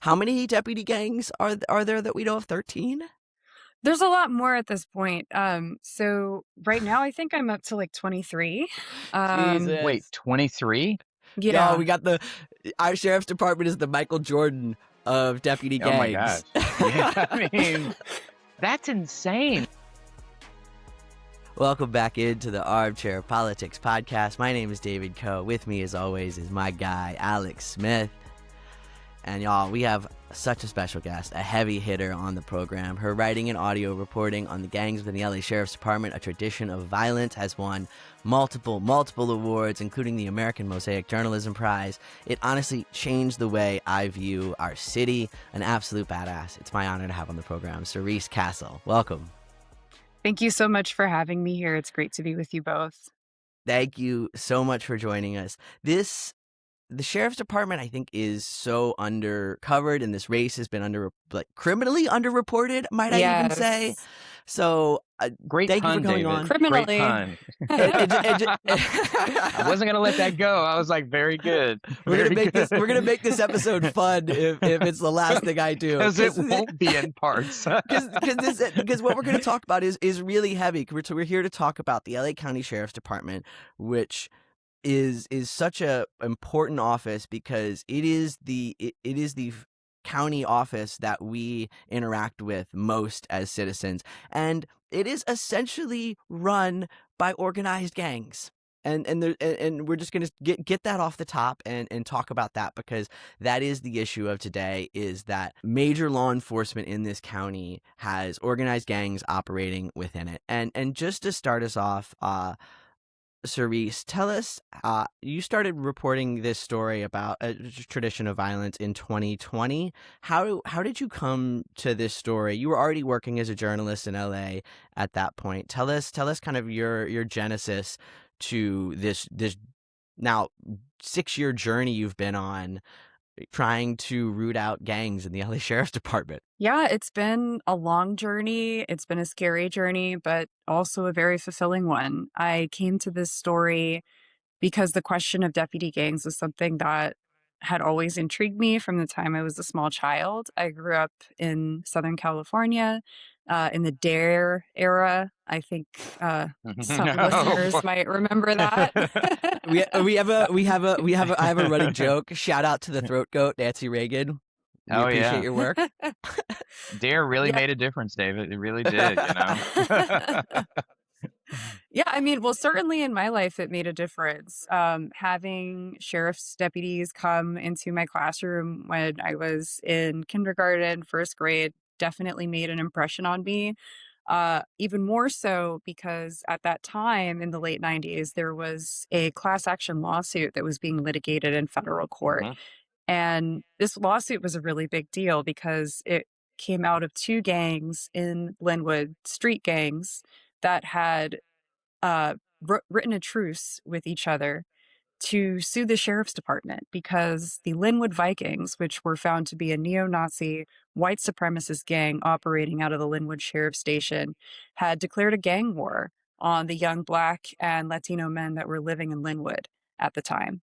How many deputy gangs are there that we know of? 13? There's a lot more at this point. So right now I think I'm up to like 23. Wait, Jesus. 23? Y'all, Yeah. our sheriff's department is the Michael Jordan of deputy Oh my gosh. gangs. Yeah, I mean, that's insane. Welcome back into the Armchair Politics podcast. My name is David Coe. With me, as always, is my guy, Alex Smith. And y'all, we have such a special guest, a heavy hitter on the program. Her writing and audio reporting on the gangs within the LA Sheriff's Department, a tradition of violence, has won multiple awards, including the American Mosaic Journalism Prize. It honestly changed the way I view our city. An absolute badass. It's my honor to have on the program Cerise Castle. Welcome. Thank you so much for having me here. It's great to be with you both. Thank you so much for joining us. The sheriff's department, I think, is so undercovered, and this race has been criminally underreported, might I even say. Yes. So, Great thank pun, you for coming David. on. Criminally. Great pun. I I wasn't gonna let that go. I was like, very good. We're gonna make this episode fun if it's the last thing I do, because it won't be in parts. Because what we're going to talk about is really heavy. We're here to talk about the LA County Sheriff's Department, which is such a important office because it is the county office that we interact with most as citizens, and it is essentially run by organized gangs. And we're just gonna get that off the top and talk about that, because that is the issue of today, is that major law enforcement in this county has organized gangs operating within it. And just to start us off, Cerise, tell us, you started reporting this story about a tradition of violence in 2020. How did you come to this story? You were already working as a journalist in LA at that point. Tell us kind of your genesis to this now 6-year journey you've been on trying to root out gangs in the LA Sheriff's Department. Yeah, it's been a long journey. It's been a scary journey, but also a very fulfilling one. I came to this story because the question of deputy gangs was something that had always intrigued me from the time I was a small child. I grew up in Southern California in the D.A.R.E era. I think some listeners might remember that. I have a running joke. Shout out to the throat goat, Nancy Reagan. We appreciate your work. D.A.R.E really made a difference, David. It really did, you know. Yeah, I mean, well, certainly in my life, it made a difference. Having sheriff's deputies come into my classroom when I was in kindergarten, first grade, definitely made an impression on me. Even more so because at that time in the late 90s, there was a class action lawsuit that was being litigated in federal court. And this lawsuit was a really big deal because it came out of two gangs in Linwood, street gangs, that had written a truce with each other to sue the sheriff's department because the Linwood Vikings, which were found to be a neo-Nazi white supremacist gang operating out of the Linwood Sheriff Station, had declared a gang war on the young Black and Latino men that were living in Linwood at the time.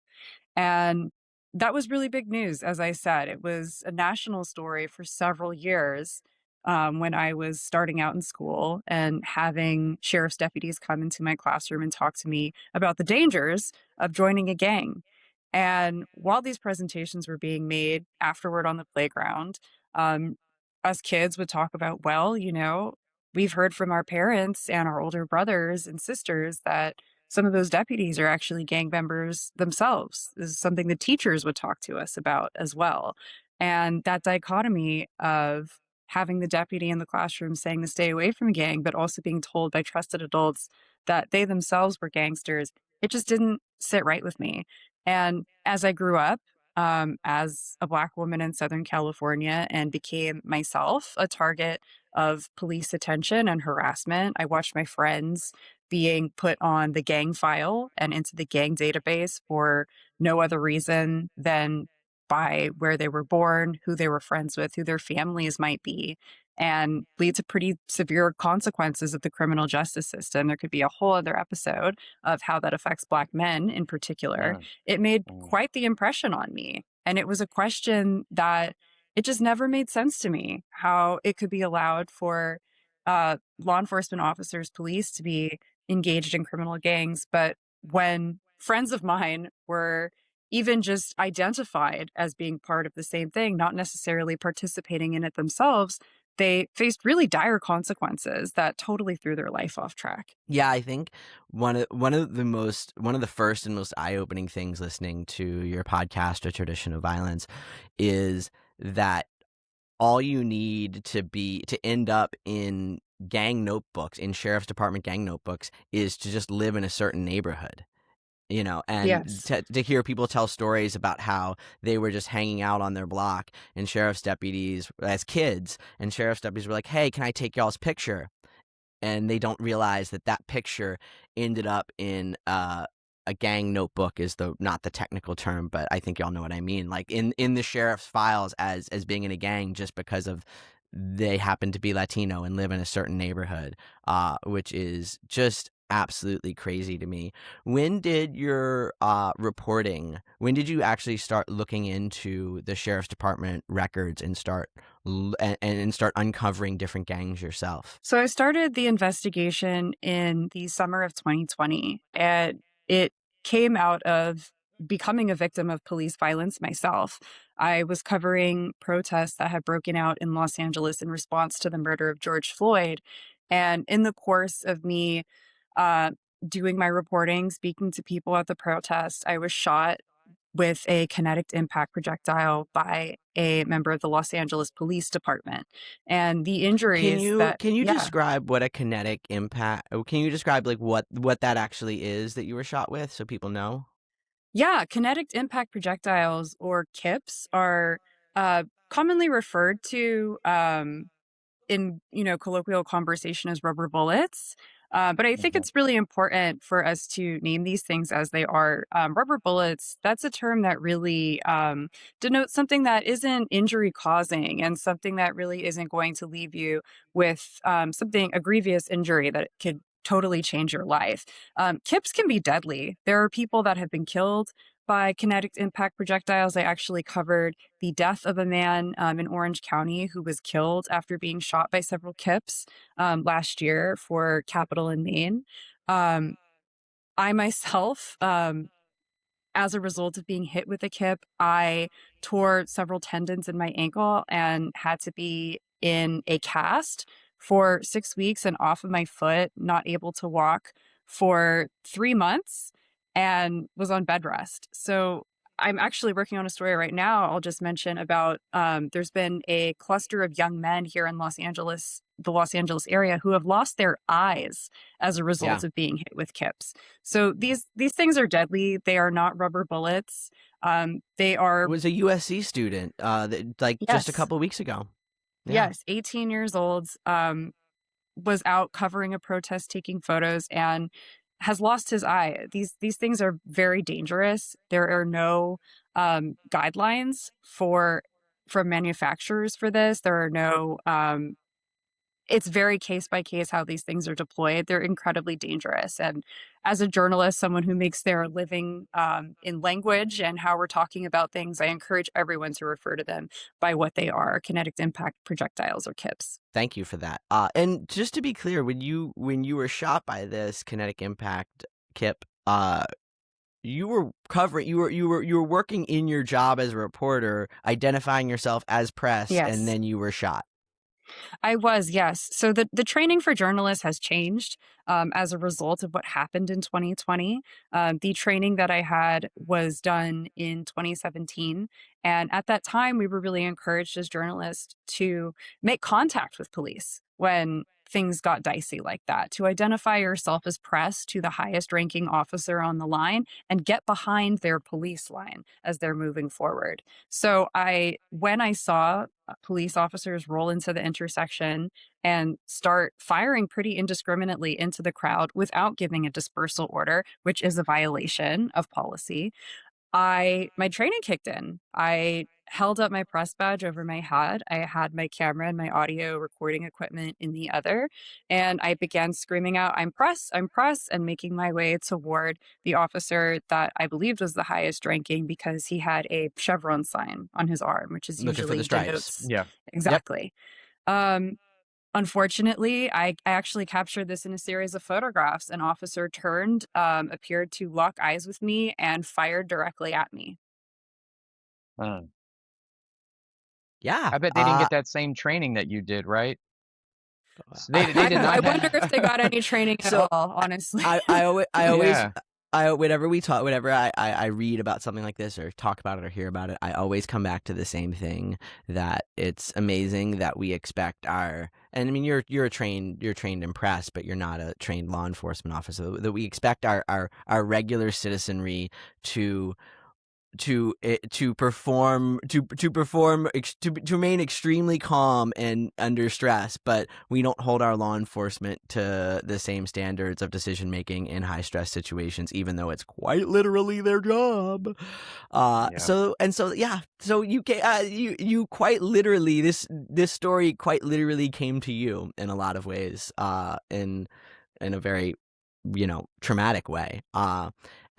And that was really big news. As I said, it was a national story for several years when I was starting out in school, and having sheriff's deputies come into my classroom and talk to me about the dangers of joining a gang. And while these presentations were being made afterward on the playground, um, us kids would talk about, well, we've heard from our parents and our older brothers and sisters that some of those deputies are actually gang members themselves. This is something the teachers would talk to us about as well. And that dichotomy of having the deputy in the classroom saying to stay away from a gang, but also being told by trusted adults that they themselves were gangsters, it just didn't sit right with me. And as I grew up, as a Black woman in Southern California and became myself a target of police attention and harassment, I watched my friends being put on the gang file and into the gang database for no other reason than by where they were born, who they were friends with, who their families might be, and lead to pretty severe consequences of the criminal justice system. There could be a whole other episode of how that affects Black men in particular. It made quite the impression on me. And it was a question that it just never made sense to me how it could be allowed for law enforcement officers, police to be engaged in criminal gangs. But when friends of mine were even just identified as being part of the same thing, not necessarily participating in it themselves, they faced really dire consequences that totally threw their life off track. Yeah, I think one of the first and most eye-opening things listening to your podcast, A Tradition of Violence, is that all you need to end up in gang notebooks, in sheriff's department gang notebooks, is to just live in a certain neighborhood. And Yes. to hear people tell stories about how they were just hanging out on their block and sheriff's deputies as kids, and sheriff's deputies were like, "Hey, can I take y'all's picture?" And they don't realize that that picture ended up in a gang notebook, is the not the technical term, but I think y'all know what I mean. Like in the sheriff's files as being in a gang, just because of they happen to be Latino and live in a certain neighborhood, which is just absolutely crazy to me. When did your reporting? When did you actually start looking into the sheriff's department records and start uncovering different gangs yourself? So I started the investigation in the summer of 2020, and it came out of becoming a victim of police violence myself. I was covering protests that had broken out in Los Angeles in response to the murder of George Floyd. And in the course of me uh, doing my reporting, speaking to people at the protest, I was shot with a kinetic impact projectile by a member of the Los Angeles Police Department. And the injuries that, Can you yeah, describe what a kinetic impact? Can you describe like what that actually is that you were shot with, so people know? yeah, kinetic impact projectiles or KIPs are commonly referred to in colloquial conversation as rubber bullets. But I think Mhm. it's really important for us to name these things as they are. Rubber bullets, that's a term that really denotes something that isn't injury causing and something that really isn't going to leave you with something, a grievous injury that could totally change your life. Kips can be deadly. There are people that have been killed by kinetic impact projectiles. I actually covered the death of a man in Orange County who was killed after being shot by several kips last year for Capitol in Maine. Um, I myself, as a result of being hit with a kip, I tore several tendons in my ankle and had to be in a cast for 6 weeks and off of my foot, not able to walk for 3 months, and was on bed rest. So I'm actually working on a story right now. I'll just mention about there's been a cluster of young men here in Los Angeles, the Los Angeles area, who have lost their eyes as a Yeah. result of being hit with kips. So these things are deadly. They are not rubber bullets. They are Was a USC student like just a yes, couple weeks ago. Yeah. yes, 18 years old. Was out covering a protest, taking photos, and has lost his eye. These things are very dangerous. There are no guidelines for from manufacturers for this. There are no it's very case by case how these things are deployed. They're incredibly dangerous. And as a journalist, someone who makes their living in language and how we're talking about things, I encourage everyone to refer to them by what they are: kinetic impact projectiles or KIPs. Thank you for that. And just to be clear, when you were shot by this kinetic impact kip, you were covering you were working in your job as a reporter, identifying yourself as press, and Yes. then you were shot. I was, yes. So the training for journalists has changed as a result of what happened in 2020. The training that I had was done in 2017. And at that time, we were really encouraged as journalists to make contact with police when things got dicey like that, to identify yourself as press to the highest ranking officer on the line and get behind their police line as they're moving forward. So when I saw police officers roll into the intersection and start firing pretty indiscriminately into the crowd without giving a dispersal order, which is a violation of policy, my training kicked in. I held up my press badge over my head. I had my camera and my audio recording equipment in the other, and I began screaming out, I'm press, and making my way toward the officer that I believed was the highest ranking because he had a chevron sign on his arm, which is Looking for the usually stripes. denotes Yeah. Yep. exactly. Um, Unfortunately, I actually captured this in a series of photographs. An officer turned, appeared to lock eyes with me, and fired directly at me. Uh, Yeah. I bet they didn't get that same training that you did, right? They I did I not wonder if they got any training at So all, honestly. I always Yeah. whenever I read about something like this or talk about it or hear about it, I always come back to the same thing, that it's amazing that we expect and I mean you're trained in press, but you're not a trained law enforcement officer, that we expect our regular citizenry to perform to remain extremely calm and under stress, but we don't hold our law enforcement to the same standards of decision making in high stress situations, even though it's quite literally their job. Yeah. So you quite literally, this story quite literally came to you in a lot of ways, in a very traumatic way.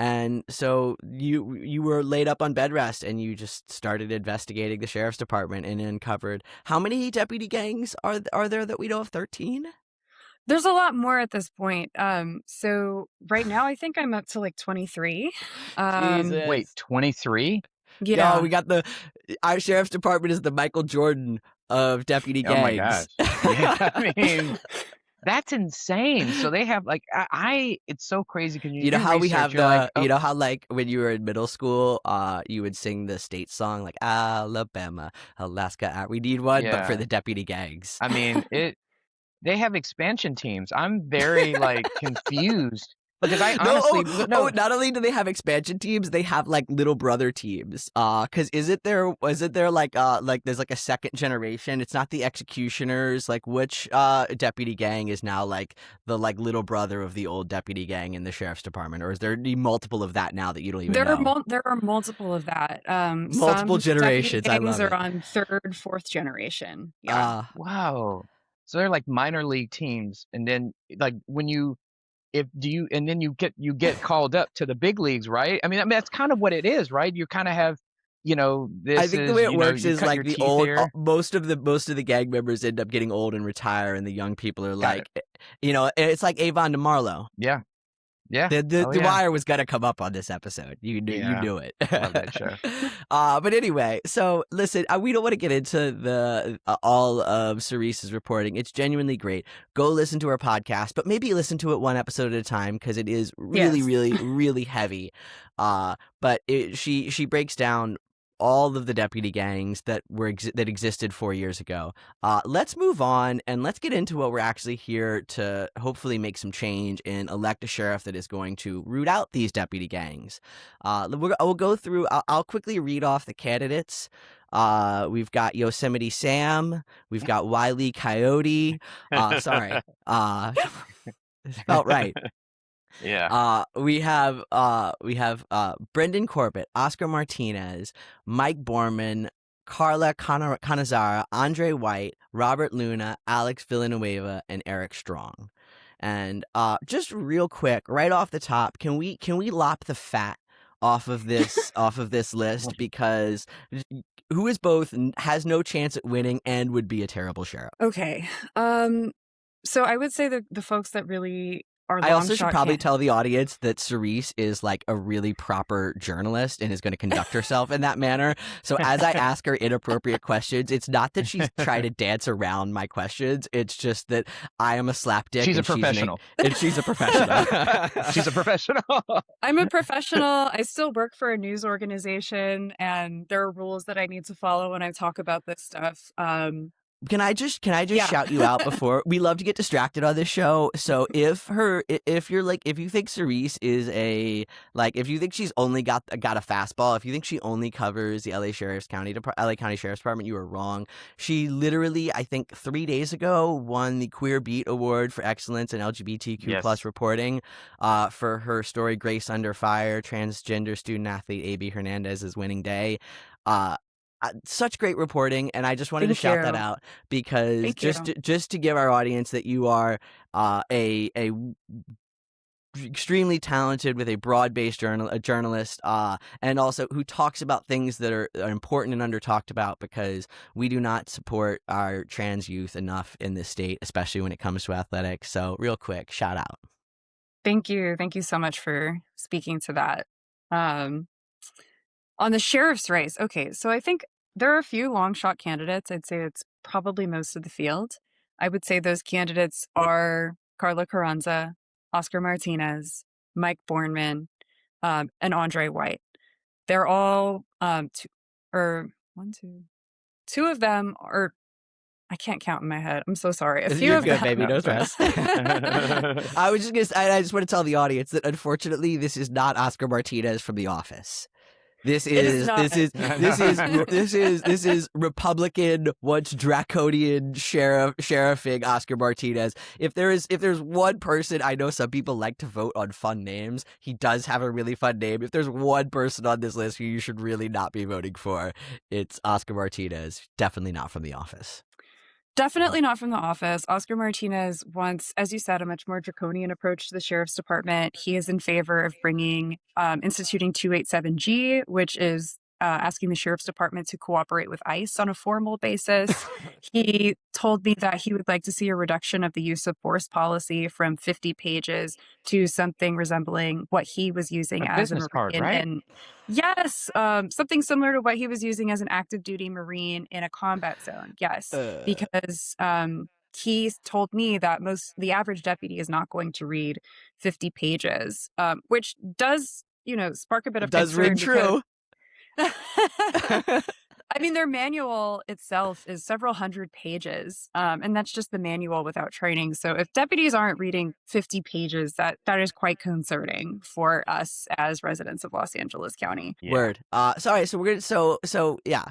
And so you were laid up on bed rest, and you just started investigating the sheriff's department and uncovered, how many deputy gangs are there that we know of? 13? There's a lot more at this point. So right now I think I'm up to like 23. Wait, Jesus. 23? Y'all, Yeah. we got our sheriff's department is the Michael Jordan of deputy Oh my gosh. gangs. Yeah, I mean, that's insane. So they have like it's so crazy because you You know do how we research, have you're like, oh you know how, like, when you were in middle school, you would sing the state song, like Alabama, Alaska, we need one, but for yeah. the deputy gangs. I mean, they have expansion teams. I'm very like confused because I No, honestly no. not only do they have expansion teams, they have like little brother teams. Cause was it there like there's like a second generation? It's not the executioners. Like, which deputy gang is now like the like little brother of the old deputy gang in the sheriff's department, or is there multiple of that now that you don't even know? There are multiple of that. Multiple Some deputy generations. I gangs love are it. on third, fourth generation. Yeah. Uh Wow. So they're like minor league teams, and then like when you if do you and then you get called up to the big leagues, right? I mean that's kind of what it is, right? You kind of have, I this think the is, way it works you is cut like your teeth here. most of the gang members end up getting old and retire, and the young people are Got it. like, it's like Avon DeMarlo. Yeah. Yeah. The Oh yeah. Wire was gonna come up on this episode. You Yeah. knew it. Love that show. But anyway, so listen, we don't want to get into the all of Cerise's reporting. It's genuinely great. Go listen to her podcast, but maybe listen to it one episode at a time, because it is really, Yes. really, really heavy. But she breaks down all of the deputy gangs that existed 4 years ago. Let's move on and let's get into what we're actually here to hopefully make some change and elect a sheriff that is going to root out these deputy gangs. We'll go through. I'll quickly read off the candidates. We've got Yosemite Sam. We've got Wile E. Coyote. Sorry. It felt right. Yeah. We have Brendan Corbett, Oscar Martinez, Mike Borman, Carla Canizara, Andre White, Robert Luna, Alex Villanueva, and Eric Strong. And just real quick, right off the top, can we lop the fat off of this list, because who is both has no chance at winning and would be a terrible sheriff? Okay. So I would say the folks that really are I also should long-shot probably tell the audience that Cerise is like a really proper journalist and is going to conduct herself in that manner. So as I ask her inappropriate questions, it's not that she's trying to dance around my questions. It's just that I am a slapdick. She's a professional. And she's a professional. She's a professional. I'm a professional. I still work for a news organization, and there are rules that I need to follow when I talk about this stuff. Yeah. shout you out before we love to get distracted on this show. So if you think Cerise is if you think she's only got a fastball, if you think she only covers the LA County Sheriff's Department, you are wrong. She literally, I think 3 days ago, won the Queer Beat Award for excellence in LGBTQ plus Yes. reporting for her story Grace Under Fire, transgender student athlete AB Hernandez's winning day. Such great reporting, and I just wanted to Thank shout that you. out because Thank you. just to give our audience that you are a extremely talented with a broad-based journalist, and also who talks about things that are important and under talked about, because we do not support our trans youth enough in this state, especially when it comes to athletics. So real quick, shout out. Thank you. Thank you so much for speaking to that. On the sheriff's race, okay, so I think there are a few long shot candidates. I'd say it's probably most of the field. I would say those candidates are Carla Carranza, Oscar Martinez, Mike Bornman, and Andre White. They're all two of them are. I can't count in my head. I'm so sorry. A few You're of good, them. baby. No No, stress. I just want to tell the audience that unfortunately this is not Oscar Martinez from The Office. This It is is not. this is Republican, once draconian sheriffing Oscar Martinez. If there's one person, I know some people like to vote on fun names. He does have a really fun name. If there's one person on this list who you should really not be voting for, it's Oscar Martinez. Definitely not from The Office. Definitely not from The Office. Oscar Martinez wants, as you said, a much more draconian approach to the sheriff's department. He is in favor of instituting 287G, which is asking the sheriff's department to cooperate with ICE on a formal basis. He told me that he would like to see a reduction of the use of force policy from 50 pages to something resembling what he was using a as a business card, Marine. right? And yes, something similar to what he was using as an active duty Marine in a combat zone. Yes, because he told me that the average deputy is not going to read 50 pages, which does, spark a bit of It does ring concern true. I mean, their manual itself is several hundred pages, and that's just the manual without training. So if deputies aren't reading 50 pages, that is quite concerning for us as residents of Los Angeles County. Yeah. Word. Sorry. So we're gonna. Yeah.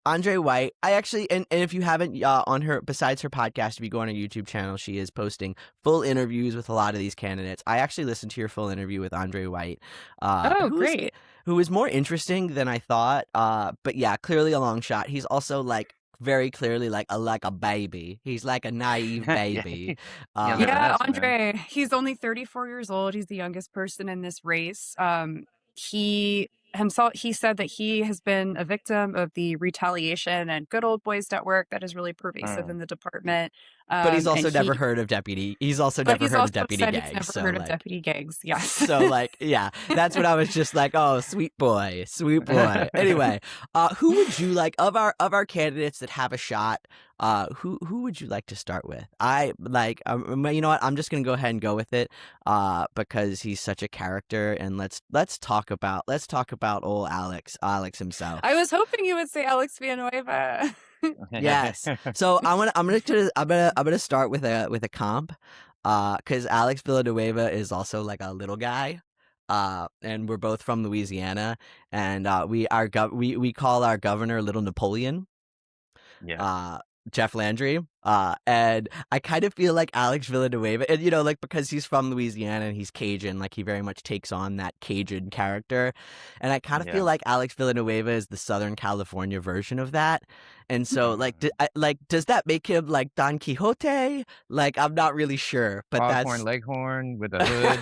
Andre White. I actually, and if you haven't, on her, besides her podcast, if you go on her YouTube channel, she is posting full interviews with a lot of these candidates. I actually listened to your full interview with Andre White. Oh, great. Who is more interesting than I thought. But yeah, clearly a long shot. He's also very clearly like a baby. He's like a naive baby. Yeah, Andre. He's only 34 years old. He's the youngest person in this race. He said that he has been a victim of the retaliation and good old boys network that is really pervasive in the department. But he's also never heard of deputy. He's also never heard of deputy gangs. He's never heard of deputy gangs. Yes. So yeah, that's what I was just like. Oh, sweet boy, sweet boy. Anyway, who would you like of our candidates that have a shot? Who would you like to start with? You know what? I'm just gonna go ahead and go with it, because he's such a character, and let's talk about old Alex himself. I was hoping you would say Alex Villanueva. Yes. So I'm gonna start with a comp, because Alex Villanueva is also like a little guy. And we're both from Louisiana, and we call our governor Little Napoleon. Yeah. Jeff Landry. And I kind of feel like Alex Villanueva, and because he's from Louisiana and he's Cajun, he very much takes on that Cajun character. And I kind of feel like Alex Villanueva is the Southern California version of that. And so does that make him like Don Quixote? I'm not really sure, but Foghorn Leghorn with a hood.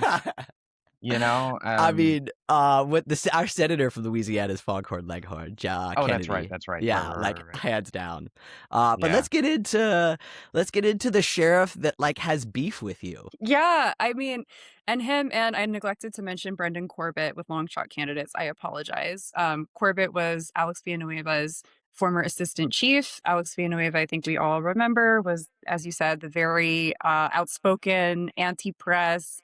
I mean, our senator from Louisiana is Foghorn Leghorn, Kennedy. That's right. Yeah, right. hands down. But let's get into the sheriff that has beef with you. Yeah, I mean, and I neglected to mention Brendan Corbett with long shot candidates. I apologize. Corbett was Alex Villanueva's former assistant chief. Alex Villanueva, I think we all remember, was, as you said, the very outspoken, anti-press,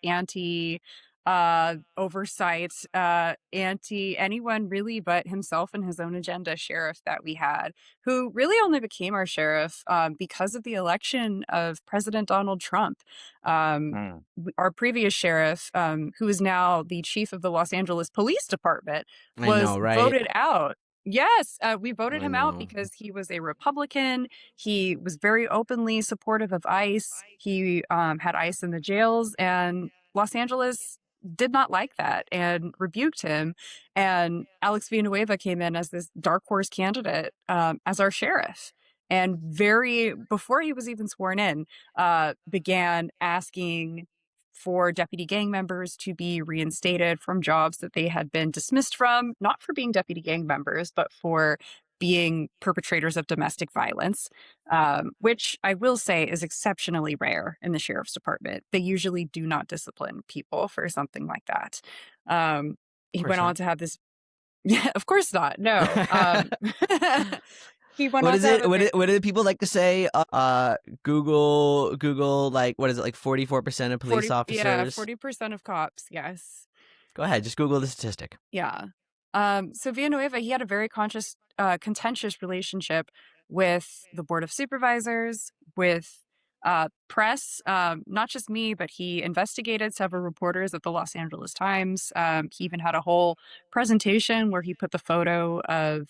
oversight, anti anyone really but himself and his own agenda sheriff that we had, who really only became our sheriff because of the election of President Donald Trump. Mm. Our previous sheriff, who is now the chief of the Los Angeles Police Department, I was know, right? voted out. Yes, we voted I him out know. because he was a Republican. He was very openly supportive of ICE. He had ICE in the jails, and Los Angeles did not like that and rebuked him. And Alex Villanueva came in as this dark horse candidate as our sheriff. And very before he was even sworn in, began asking for deputy gang members to be reinstated from jobs that they had been dismissed from, not for being deputy gang members, but for being perpetrators of domestic violence, which I will say is exceptionally rare in the sheriff's department. They usually do not discipline people for something like that. Of He course went on not. to have this. Yeah, of course not. No. He went What on is to have it? a very, What do people like to say? Google, like, what is it? Like 44% of police officers. 40% of cops. Yes. Go ahead, just Google the statistic. Yeah. So Villanueva, he had a very contentious relationship with the Board of Supervisors, with press, not just me, but he investigated several reporters at the Los Angeles Times. He even had a whole presentation where he put the photo of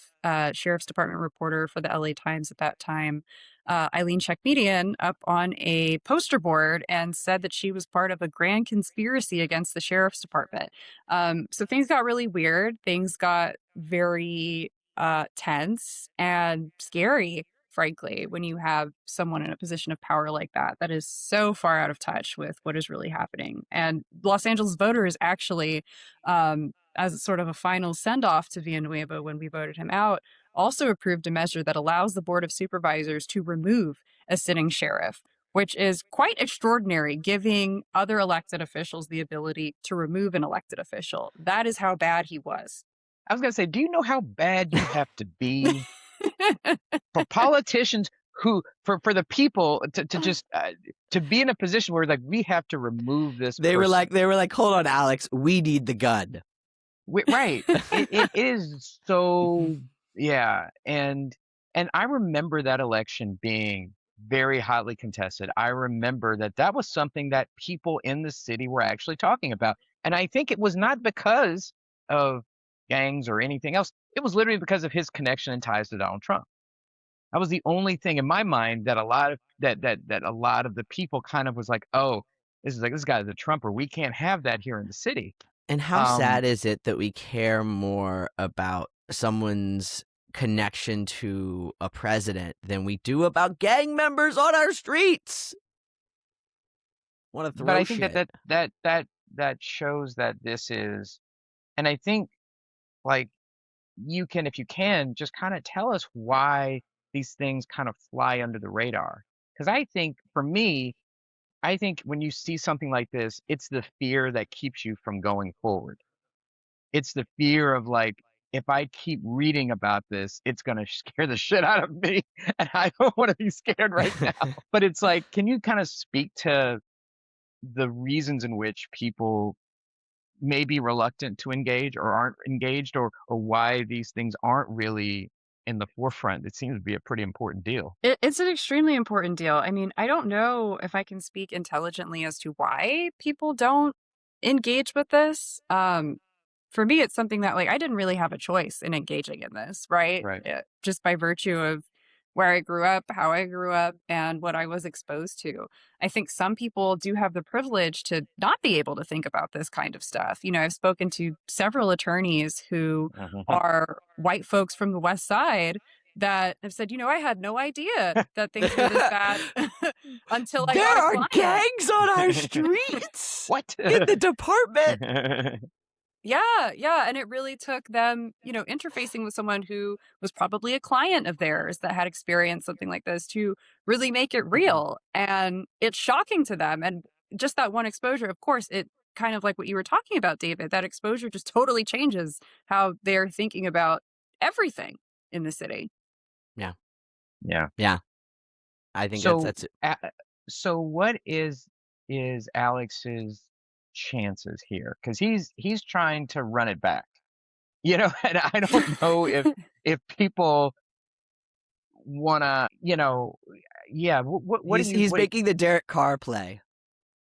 Sheriff's Department reporter for the LA Times at that time, Eileen Checkmedian, up on a poster board and said that she was part of a grand conspiracy against the Sheriff's Department. So things got really weird. Things got very tense and scary, frankly, when you have someone in a position of power like that, that is so far out of touch with what is really happening. And Los Angeles voters actually, as sort of a final send off to Villanueva when we voted him out, also approved a measure that allows the Board of Supervisors to remove a sitting sheriff, which is quite extraordinary, giving other elected officials the ability to remove an elected official. That is how bad he was. I was gonna say, do you know how bad you have to be for politicians who, for the people to just to be in a position where like we have to remove this They were person? like, hold on, Alex, we need the gun. Right. It is so, yeah. And I remember that election being very hotly contested. I remember that was something that people in the city were actually talking about. And I think it was not because of gangs or anything else. It was literally because of his connection and ties to Donald Trump. That was the only thing in my mind that a lot of that a lot of the people kind of was like, oh, this guy's a Trumper. We can't have that here in the city. And how Um, sad is it that we care more about someone's connection to a president than we do about gang members on our streets? Want to but throw I think shit. that shows that this is, and I think like you can, if you can, just kind of tell us why these things kind of fly under the radar. Because I think for me, I think when you see something like this, it's the fear that keeps you from going forward. It's the fear of like, if I keep reading about this, it's gonna scare the shit out of me, and I don't want to be scared right now. But it's like, can you kind of speak to the reasons in which people may be reluctant to engage or aren't engaged, or why these things aren't really in the forefront? It seems to be a pretty important deal. It's an extremely important deal. I mean, I don't know if I can speak intelligently as to why people don't engage with this. For me, it's something that like I didn't really have a choice in engaging in this, right? Right. Just by virtue of where I grew up, how I grew up, and what I was exposed to. I think some people do have the privilege to not be able to think about this kind of stuff. You know, I've spoken to several attorneys who Mhm. are white folks from the West Side that have said, you know, I had no idea that things were this bad until I got There a are client. gangs on our streets What? in the department. Yeah, yeah. And it really took them, you know, interfacing with someone who was probably a client of theirs that had experienced something like this to really make it real. And it's shocking to them. And just that one exposure, of course, it kind of like what you were talking about, David, that exposure just totally changes how they're thinking about everything in the city. Yeah, Yeah. yeah. I think So, that's it. so what is Alex's? chances here? Because he's trying to run it back, you know, and I don't know if people wanna, you know, yeah. What do you He's what? making the Derek Carr play.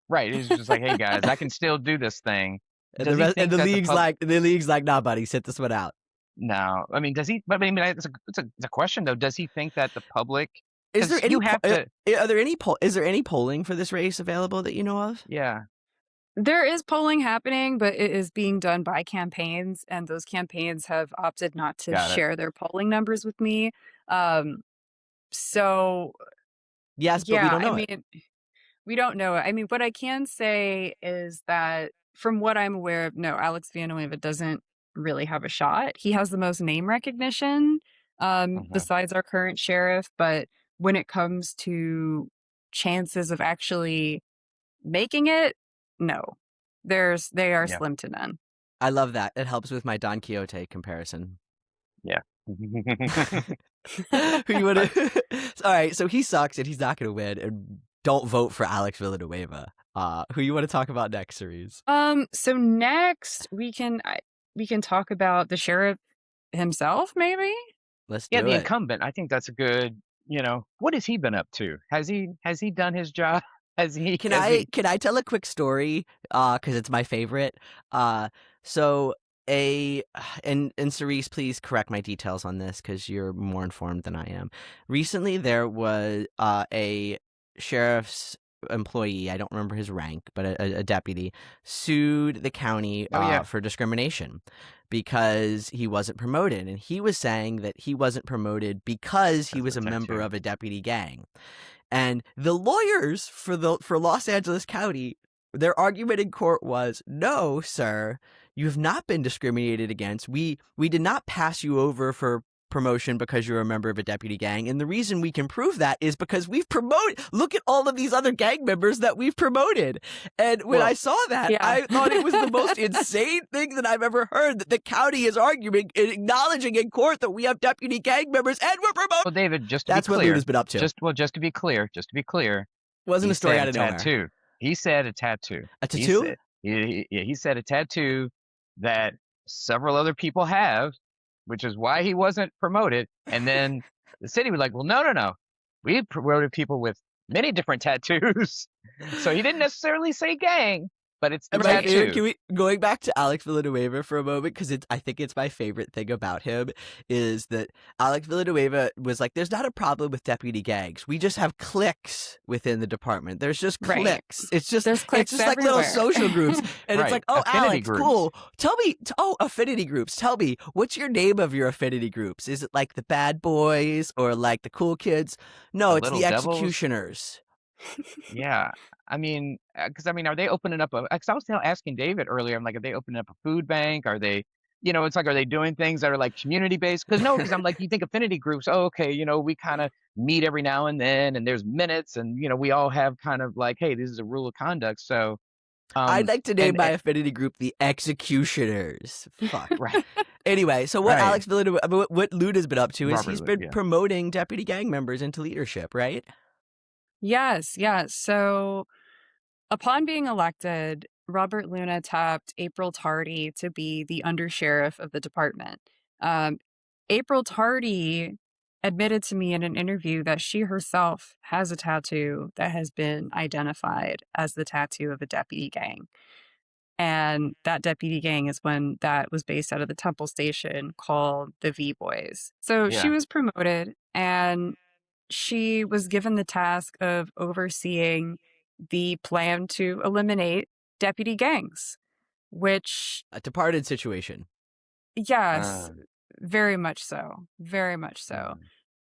Right? He's just like, hey guys, I can still do this thing. And Does he and think that the pub? the league's like, nah, buddy, sit this one out. No, I mean, does he? But I mean, it's a question though. Does he think that the public? Is there Because any you have to, are there any is there any polling for this race available that you know of? yeah, There is polling happening, but it is being done by campaigns, and those campaigns have opted not to got it. share their polling numbers with me. Um, so Yes, but we yeah, don't I know it. mean, we don't know. I mean, what I can say is that from what I'm aware of, no, Alex Villanueva doesn't really have a shot. He has the most name recognition, Mhm. besides our current sheriff, but when it comes to chances of actually making it, no. They are Yeah, slim to none. I love that. It helps with my Don Quixote comparison. yeah. Who you want to? All right, so he sucks and he's not going to win. And don't vote for Alex Villanueva. Who you want to talk about next, Cerise? So next we can talk about the sheriff himself, maybe? Let's Yeah, do the it. incumbent. I think that's a good. You know, what has he been up to? Has he done his job? Has he? Can Has I he? can I tell a quick story? Because it's my favorite. So a and Cerise, please correct my details on this because you're more informed than I am. Recently, there was a sheriff's employee. I don't remember his rank, but a deputy sued the county Oh yeah, for discrimination because he wasn't promoted, and he was saying that he wasn't promoted because he that's was the a member tattoo. of a deputy gang. And the lawyers for Los Angeles County, their argument in court was, "No, sir, you have not been discriminated against. We did not pass you over for promotion because you're a member of a deputy gang. And the reason we can prove that is because we've promoted. Look at all of these other gang members that we've promoted." And when I Well, saw that, Yeah. I thought it was the most insane thing that I've ever heard, that the county is arguing and acknowledging in court that we have deputy gang members and we're promoted. well, David. Just to be That's what Luda's clear, been up to. just to be clear, Wasn't he a story said out a of nowhere. tattoo. He said a tattoo. A He tattoo? said he said a tattoo that several other people have, which is why he wasn't promoted. And then the city was like, well, no, no, no. We promoted people with many different tattoos. So he didn't necessarily say gang, but it's the And my favorite, tattoo. going back to Alex Villanueva for a moment, because I think it's my favorite thing about him, is that Alex Villanueva was like, there's not a problem with deputy gangs. We just have cliques within the department. There's just Right. cliques. It's just There's like little everywhere. social groups. And it's Right. like, oh, Affinity Alex, groups. cool. Tell me, affinity groups. Tell me, what's your name of your affinity groups? Is it like the bad boys or like the cool kids? No, The it's little the devils. executioners. Yeah. I mean, because I mean, are they opening up a? Because I was asking David earlier, I'm like, are they opening up a food bank? Are they, you know, it's like, are they doing things that are like community based? Because no, because I'm like, you think affinity groups, oh, okay, you know, we kind of meet every now and then, and there's minutes, and you know, we all have kind of like, hey, this is a rule of conduct. So, I'd like to name and my affinity group the Executioners. Fuck. right, Anyway, so what right, Alex Villanueva, what Luda's been up to is Robert, he's been yeah, promoting deputy gang members into leadership, right? Yes, yes. So upon being elected, Robert Luna tapped April Tardy to be the undersheriff of the department. Um, April Tardy admitted to me in an interview that she herself has a tattoo that has been identified as the tattoo of a deputy gang. And that deputy gang is one that was based out of the Temple Station called the V Boys. So she yeah, was promoted and she was given the task of overseeing the plan to eliminate deputy gangs, which, A departed situation. yes, uh, very much so. Very much so. mm,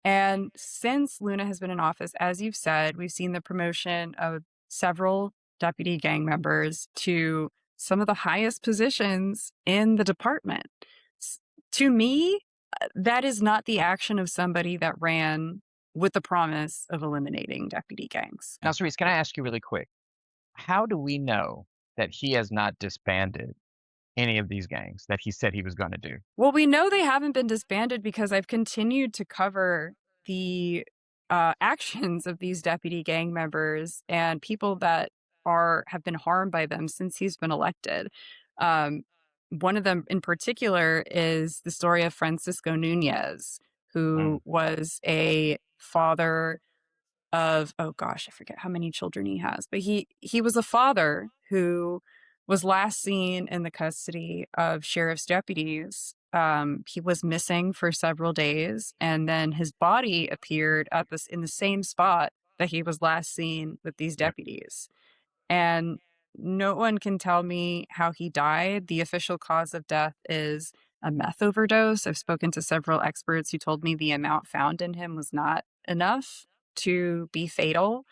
And since Luna has been in office, as you've said, we've seen the promotion of several deputy gang members to some of the highest positions in the department. To me, that is not the action of somebody that ran with the promise of eliminating deputy gangs. Now, Cerise, can I ask you really quick? How do we know that he has not disbanded any of these gangs that he said he was going to do? Well, we know they haven't been disbanded because I've continued to cover the actions of these deputy gang members and people that have been harmed by them since he's been elected. Um, One of them in particular is the story of Francisco Nunez, who Mm, was a father of, oh gosh, I forget how many children he has, but he was a father who was last seen in the custody of sheriff's deputies. He was missing for several days, and then his body appeared at this in the same spot that he was last seen with these yep. deputies. And no one can tell me how he died. The official cause of death is a meth overdose. I've spoken to several experts who told me the amount found in him was not enough to be fatal.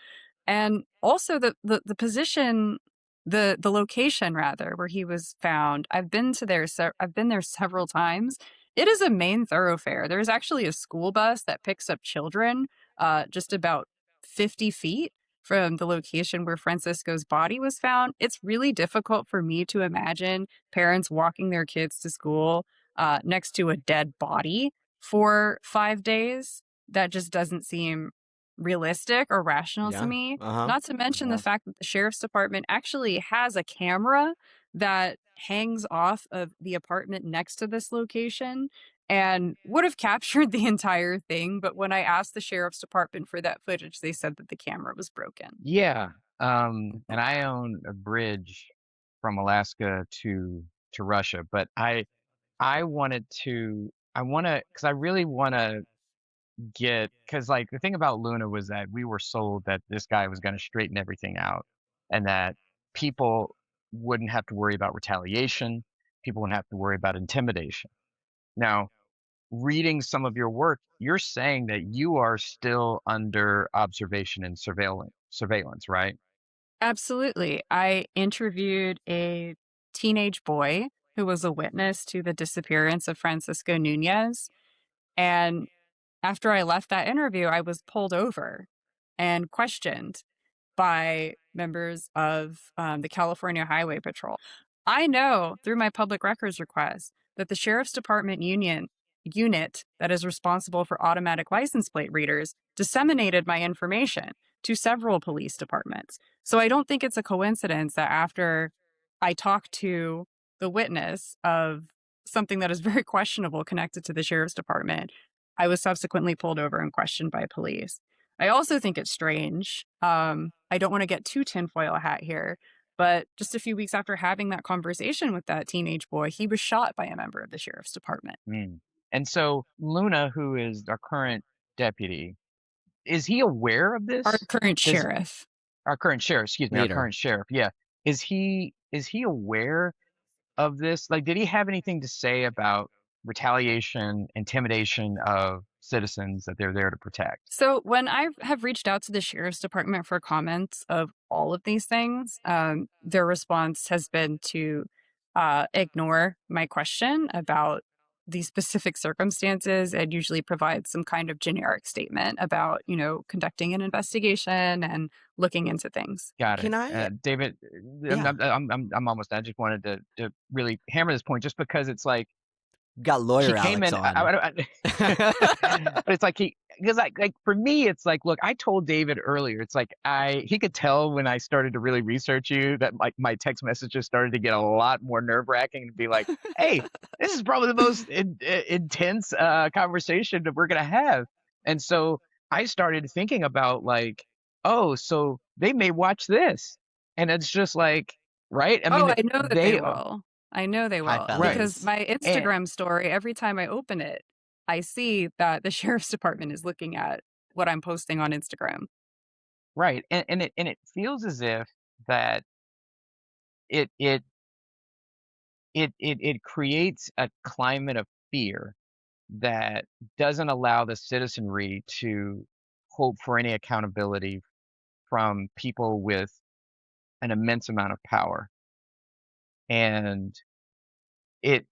And also the position, the location rather, where he was found. I've been there several times. It is a main thoroughfare. There's actually a school bus that picks up children just about 50 feet from the location where Francisco's body was found. It's really difficult for me to imagine parents walking their kids to school next to a dead body for 5 days. That just doesn't seem realistic or rational to Yeah. me. Uh-huh. Not to mention the Yeah. fact that the sheriff's department actually has a camera that hangs off of the apartment next to this location and would have captured the entire thing. But when I asked the sheriff's department for that footage, they said that the camera was broken. Yeah. And I own a bridge from Alaska to Russia, but I wanted to I want to because I really want to get because like the thing about Luna was that we were sold that this guy was going to straighten everything out and that people wouldn't have to worry about retaliation, people wouldn't have to worry about intimidation. Now, reading some of your work, you're saying that you are still under observation and surveillance, right? Absolutely. I interviewed a teenage boy who was a witness to the disappearance of Francisco Nunez. And after I left that interview, I was pulled over and questioned by members of the California Highway Patrol. I know through my public records request that the Sheriff's Department unit that is responsible for automatic license plate readers disseminated my information to several police departments. So I don't think it's a coincidence that after I talked to the witness of something that is very questionable connected to the Sheriff's Department, I was subsequently pulled over and questioned by police. I also think it's strange. I don't want to get too tinfoil hat here, but just a few weeks after having that conversation with that teenage boy, he was shot by a member of the sheriff's department. Mm. And so Luna, who is our current deputy, is he aware of Our this? current Does sheriff. our current sheriff, excuse me, our Leader. current sheriff, yeah. Is he aware of this? Like, did he have anything to say about retaliation, intimidation of citizens that they're there to protect? So when I have reached out to the sheriff's department for comments of all of these things, their response has been to ignore my question about these specific circumstances and usually provide some kind of generic statement about, conducting an investigation and looking into things. Got it. Can I? David, Yeah. I'm almost done. I just wanted to really hammer this point just because it's like Got he lawyer came Alex in, on. but it's like because like for me, it's like, look, I told David earlier, it's like he could tell when I started to really research you that like my text messages started to get a lot more nerve wracking and be like, hey, this is probably the most intense conversation that we're gonna have. And so I started thinking about like, oh, so they may watch this, and it's just like, right? I Oh, mean, I know that they they will. I know they High will because felonies. my and Instagram story, every time I open it, I see that the sheriff's department is looking at what I'm posting on Instagram. right, and it feels as if that it it it creates a climate of fear that doesn't allow the citizenry to hope for any accountability from people with an immense amount of power. And it,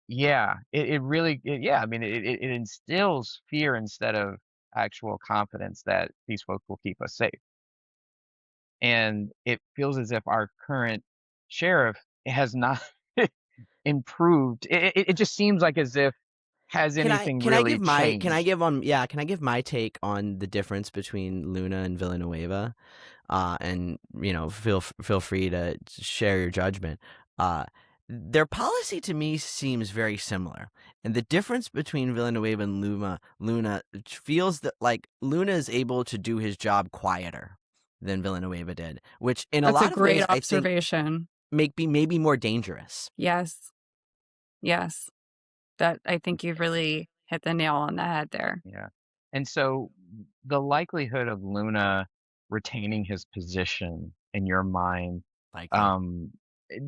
yeah, it really, yeah, I mean, it instills fear instead of actual confidence that these folks will keep us safe. And it feels as if our current sheriff has not improved. It just seems like as if has anything can I really give my changed? can I give my take on the difference between Luna and Villanueva? And feel free to share your judgment. Uh, their policy to me seems very similar, and the difference between Villanueva and Luna feels that like Luna is able to do his job quieter than Villanueva did, which in a That's a lot of great ways I think observation. maybe more dangerous. Yes. Yes. That I think you've really hit the nail on the head there. Yeah. And so the likelihood of Luna retaining his position in your mind, Likely. um,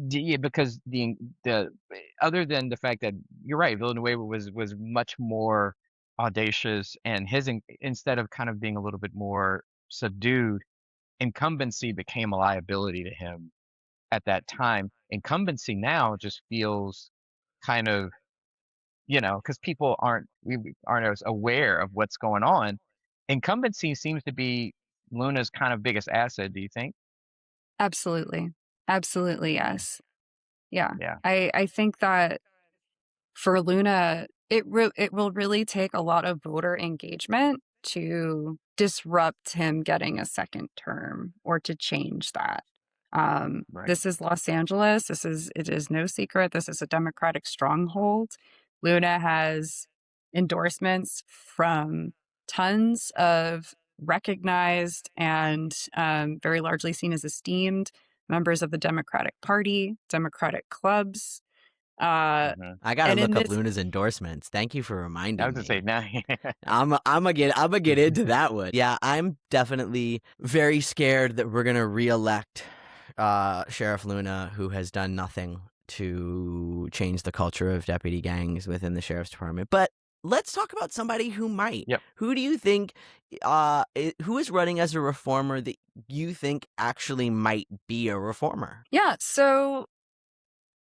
yeah, because the other than the fact that you're right, Villanueva was much more audacious, and instead of kind of being a little bit more subdued, incumbency became a liability to him at that time. Incumbency now just feels kind of, because people aren't as aware of what's going on. Incumbency seems to be Luna's kind of biggest asset, do you think? Absolutely. Absolutely, yes. Yeah. Yeah. I think that for Luna, it will really take a lot of voter engagement to disrupt him getting a second term or to change that. Right. This is Los Angeles. It is no secret. This is a Democratic stronghold. Luna has endorsements from tons of recognized and very largely seen as esteemed members of the Democratic Party, Democratic clubs. Uh, Mhm. I gotta and in look up this Luna's endorsements. Thank you for I reminding was gonna me. say now. I'm gonna get into that one. Yeah, I'm definitely very scared that we're gonna reelect Sheriff Luna, who has done nothing to change the culture of deputy gangs within the sheriff's department. But let's talk about somebody who might. Yep. Who do you think who is running as a reformer that you think actually might be a reformer? Yeah, so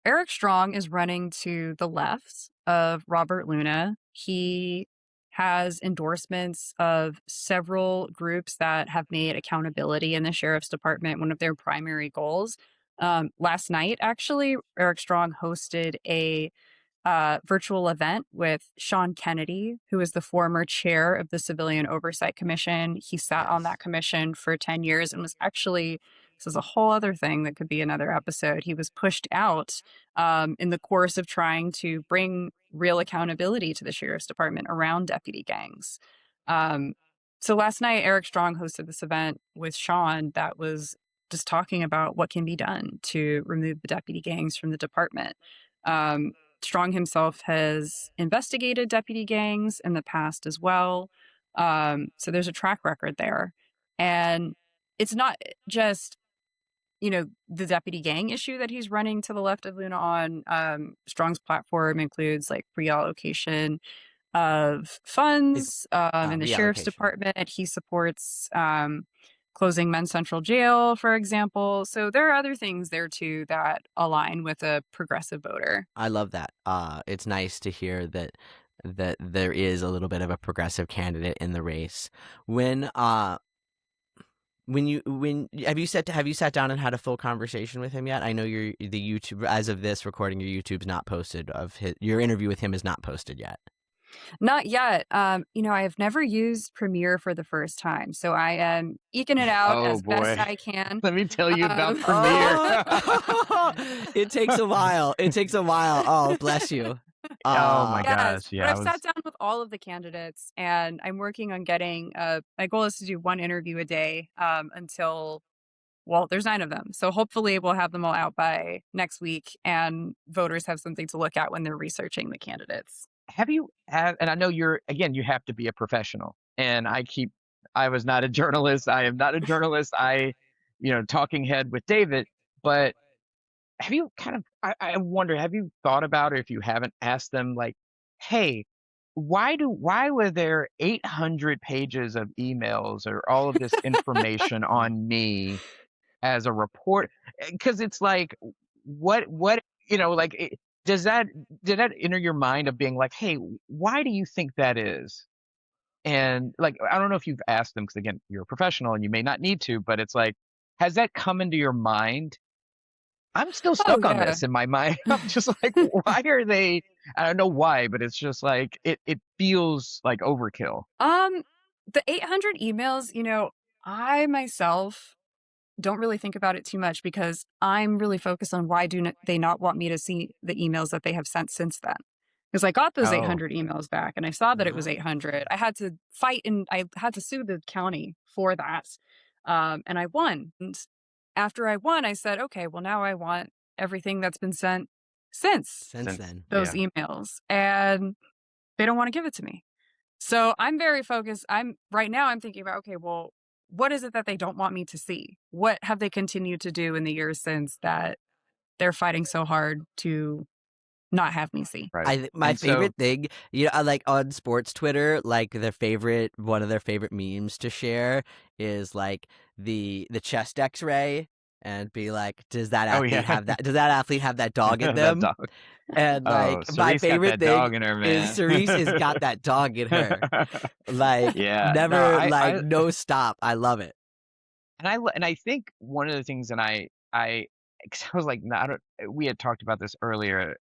Eric Strong is running to the left of Robert Luna. He has endorsements of several groups that have made accountability in the sheriff's department one of their primary goals. Last night, actually, Eric Strong hosted a virtual event with Sean Kennedy, who is the former chair of the Civilian Oversight Commission. He sat on Yes. that commission for 10 years and was actually, this is a whole other thing that could be another episode. He was pushed out in the course of trying to bring real accountability to the sheriff's department around deputy gangs. Um, so last night, Eric Strong hosted this event with Sean that was just talking about what can be done to remove the deputy gangs from the department. Um, Strong himself has investigated deputy gangs in the past as well. So there's a track record there. And it's not just, the deputy gang issue that he's running to the left of Luna on. Strong's platform includes like reallocation of It's funds in the sheriff's reallocation. department. He supports closing Men's Central Jail, for example. So there are other things there too that align with a progressive voter. I love that. It's nice to hear that there is a little bit of a progressive candidate in the race. When have you sat down and had a full conversation with him yet? I know the YouTube, as of this recording, your YouTube's not posted your interview with him is not posted yet. Not yet. I have never used Premiere for the first time, so I am eking it out Oh as best boy. I can. Let me tell you about Um, Premiere. Oh, it takes a while. It takes a while. Oh, bless you. Oh my Yes, gosh. but Yeah, I I've sat was down with all of the candidates, and I'm working on getting. My goal is to do one interview a day until. Well, there's 9 of them, so hopefully we'll have them all out by next week, and voters have something to look at when they're researching the candidates. and I know you have to be a professional. And I was not a journalist. I am not a journalist. Talking head with David, but have you kind of I wonder, have you thought about, or if you haven't, asked them like, hey, why were there 800 pages of emails or all of this information on me as a report? Because it's like, what like, does that did that enter your mind of being like, hey, why do you think that is? And like, I don't know if you've asked them, because again, you're a professional and you may not need to, but it's like, has that come into your mind? I'm still Oh stuck on yeah. this in my mind. I'm just like, why are they? I don't know why, but it's just like it feels like overkill. Um, the 800 emails, I myself don't really think about it too much because I'm really focused on why they not want me to see the emails that they have sent since then. Because I got those Oh, 800 emails back and I saw that it was Uh-huh. 800. I had to fight and I had to sue the county for that. And I won. And after I won, I said, okay, well, now I want everything that's been sent since Since since then. those yeah, emails. And they don't want to give it to me. So I'm very focused. Right now I'm thinking about, okay, well, what is it that they don't want me to see? What have they continued to do in the years since that they're fighting so hard to not have me see? right. My And so, favorite thing, I like on sports Twitter, like one of their favorite memes to share is like the chest X-ray and be like, oh yeah, does that athlete have that dog in that them? dog. And Oh, like my Cerise got favorite that thing dog in her, is man. Cerise has got that dog in her. Like Yeah, no, never like I no stop. I love it. and I think one of the things that I 'cause I was like, no, I don't. We had talked about this earlier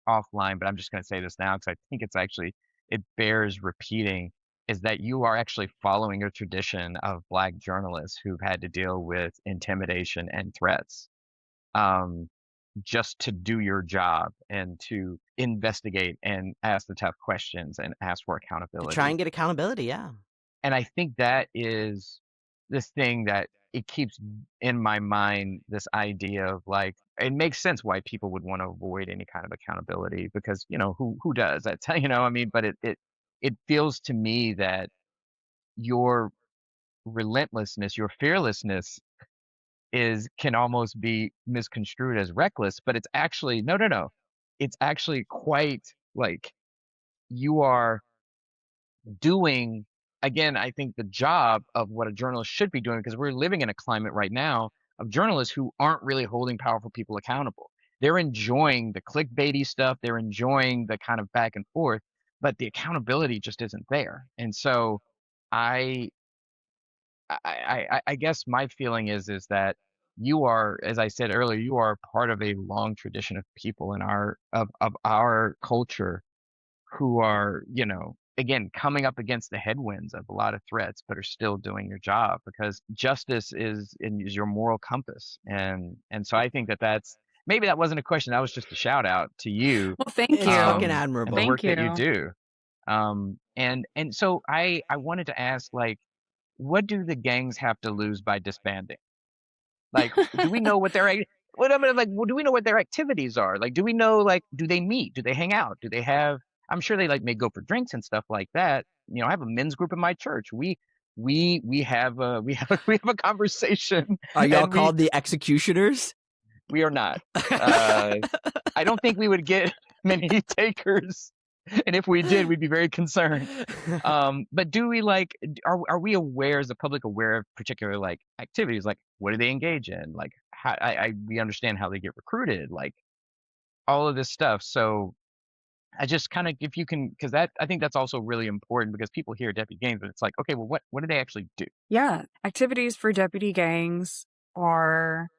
offline, but I'm just going to say this now because I think it's actually it bears repeating. Is that you are actually following a tradition of Black journalists who've had to deal with intimidation and threats, um, just to do your job and to investigate and ask the tough questions and ask for To try accountability. and get accountability, yeah. And I think that is this thing that it keeps in my mind this idea of like it makes sense why people would want to avoid any kind of accountability because who does that I mean, but it feels to me that your relentlessness, your fearlessness is can almost be misconstrued as reckless, but it's actually no, it's actually quite like you are doing again, I think the job of what a journalist should be doing because we're living in a climate right now of journalists who aren't really holding powerful people accountable. They're enjoying the clickbaity stuff, they're enjoying the kind of back and forth, but the accountability just isn't there. And so I I guess my feeling is that you are, as I said earlier, you are part of a long tradition of people in our culture who are, again, coming up against the headwinds of a lot of threats, but are still doing your job because justice is your moral compass. And so I think that that's maybe that wasn't a question. That was just a shout out to you, Well, thank It's you. fucking and the admirable. work Thank that you you. do. And so I wanted to ask, like, what do the gangs have to lose by disbanding? Like, do we know what what I mean, like, do we know what their activities are? Like, do we know, like, do they meet? Do they hang out? Do they have? I'm sure they like may go for drinks and stuff like that. I have a men's group in my church. We have a we have a conversation, Are y'all and called the executioners? we are not. Uh, I don't think we would get many takers, and if we did, we'd be very concerned. But do we like are we aware, is the public aware of particular like activities? Like what do they engage in? Like how we understand how they get recruited, like all of this stuff. So I just kind of if you can because that I think that's also really important because people hear deputy gangs, but it's like, okay, well what do they actually do? Yeah. Activities for deputy gangs are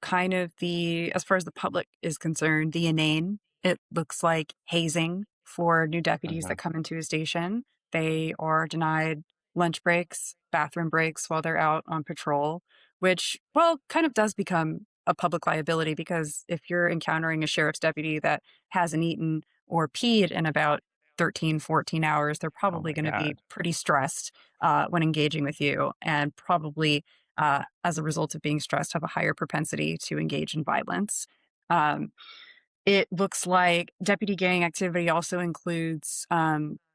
kind of as far as the public is concerned, the inane. It looks like hazing for new deputies Uh-huh. that come into a station. They are denied lunch breaks, bathroom breaks while they're out on patrol, which, well, kind of does become a public liability because if you're encountering a sheriff's deputy that hasn't eaten or peed in about 13, 14 hours, they're Oh probably my going to be God. pretty stressed when engaging with you and probably as a result of being stressed, have a higher propensity to engage in violence. Um, it looks like deputy gang activity also includes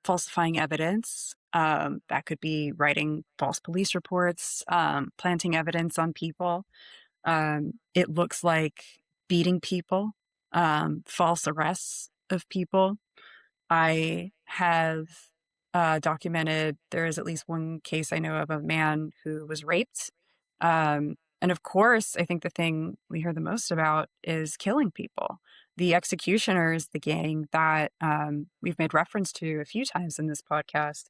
falsifying evidence. That could be writing false police reports, planting evidence on people. It looks like beating people, false arrests of people. I have documented there is at least one case I know of a man who was raped. And of course, I think the thing we hear the most about is killing people. The executioners, the gang that we've made reference to a few times in this podcast,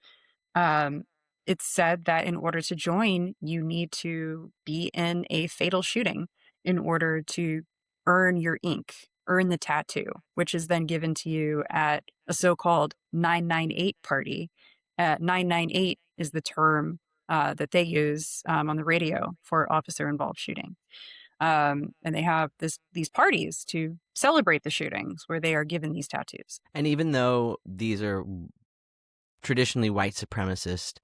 um, it's said that in order to join, you need to be in a fatal shooting in order to earn your ink, earn the tattoo, which is then given to you at a so-called 998 party. 998 is the term that they use on the radio for officer-involved shooting. And they have these parties to celebrate the shootings where they are given these tattoos. And even though these are traditionally white supremacist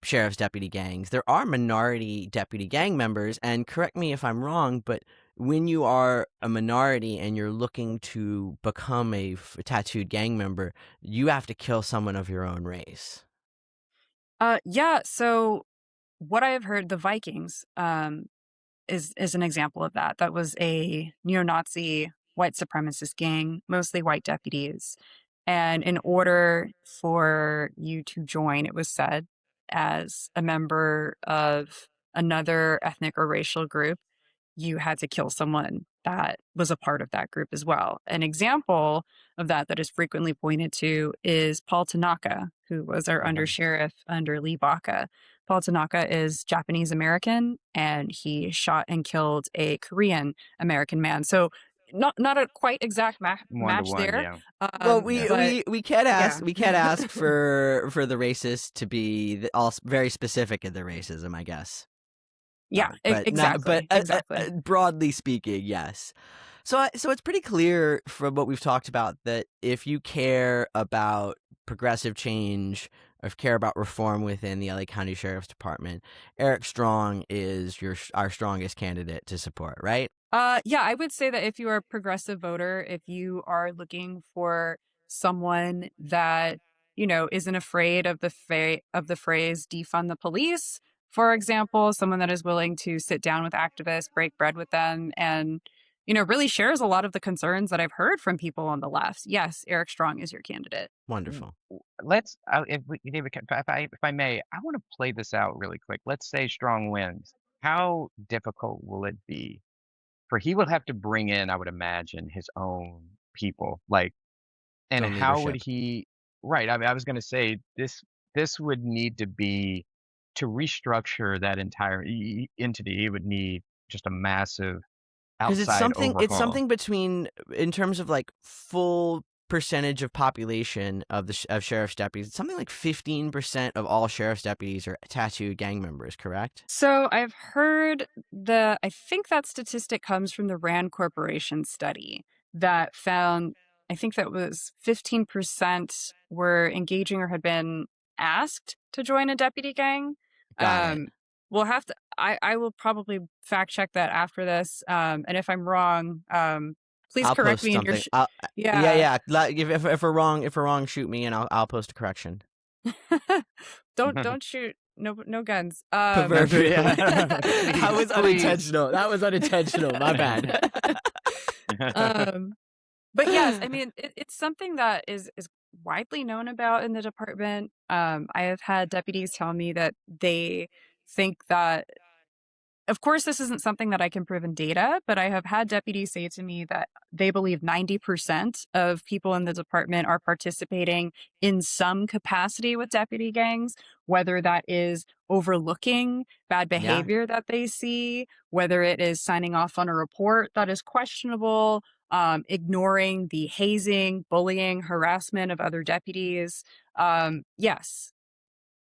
sheriff's deputy gangs, there are minority deputy gang members. And correct me if I'm wrong, but when you are a minority and you're looking to become a tattooed gang member, you have to kill someone of your own race. Yeah. So what I have heard, the Vikings is an example of that. That was a neo-Nazi white supremacist gang, mostly white deputies. And in order for you to join, it was said, as a member of another ethnic or racial group, you had to kill someone that was a part of that group as well. An example of that is frequently pointed to is Paul Tanaka, who was our undersheriff under Lee Baca. Paul Tanaka is Japanese American, and he shot and killed a Korean American man. So not a quite exact match One, there. yeah. Well, but we can't ask yeah. we can't ask for the racist to be all very specific in their racism, I guess. Yeah, But exactly. Exactly. broadly speaking, yes. So it's pretty clear from what we've talked about that if you care about progressive change, or if you care about reform within the LA County Sheriff's Department, Eric Strong is our strongest candidate to support, right? Yeah, I would say that if you are a progressive voter, if you are looking for someone that, isn't afraid of of the phrase defund the police, for example, someone that is willing to sit down with activists, break bread with them, and, really shares a lot of the concerns that I've heard from people on the left. Yes, Eric Strong is your candidate. Wonderful. Let's, David, if I may, I want to play this out really quick. Let's say Strong wins. How difficult will it be? For he would have to bring in, I would imagine, his own people. Like, His and own how would leadership. he? Right. I mean, I was going to say this would need to be to restructure that entire entity. It would need just a massive Because outside it's overhaul. something between, in terms of like full percentage of population of of sheriff's deputies, it's something like 15% of all sheriff's deputies are tattooed gang members, correct? So I've heard I think that statistic comes from the RAND Corporation study that found, I think that was 15% were engaging or had been asked to join a deputy gang. Got it. We'll have to, I will probably fact check that after this. And if I'm wrong, please I'll correct post me in your, something. yeah. If we're wrong, shoot me and I'll post a correction. Don't shoot. No guns. Proverbially. Yeah. That was Please. unintentional. That was unintentional. My bad. But yes, I mean, it's something that is widely known about in the department. I have had deputies tell me that they think that, of course, this isn't something that I can prove in data, but I have had deputies say to me that they believe 90% of people in the department are participating in some capacity with deputy gangs, whether that is overlooking bad Yeah. behavior that they see, whether it is signing off on a report that is questionable, ignoring the hazing, bullying, harassment of other deputies. Yes,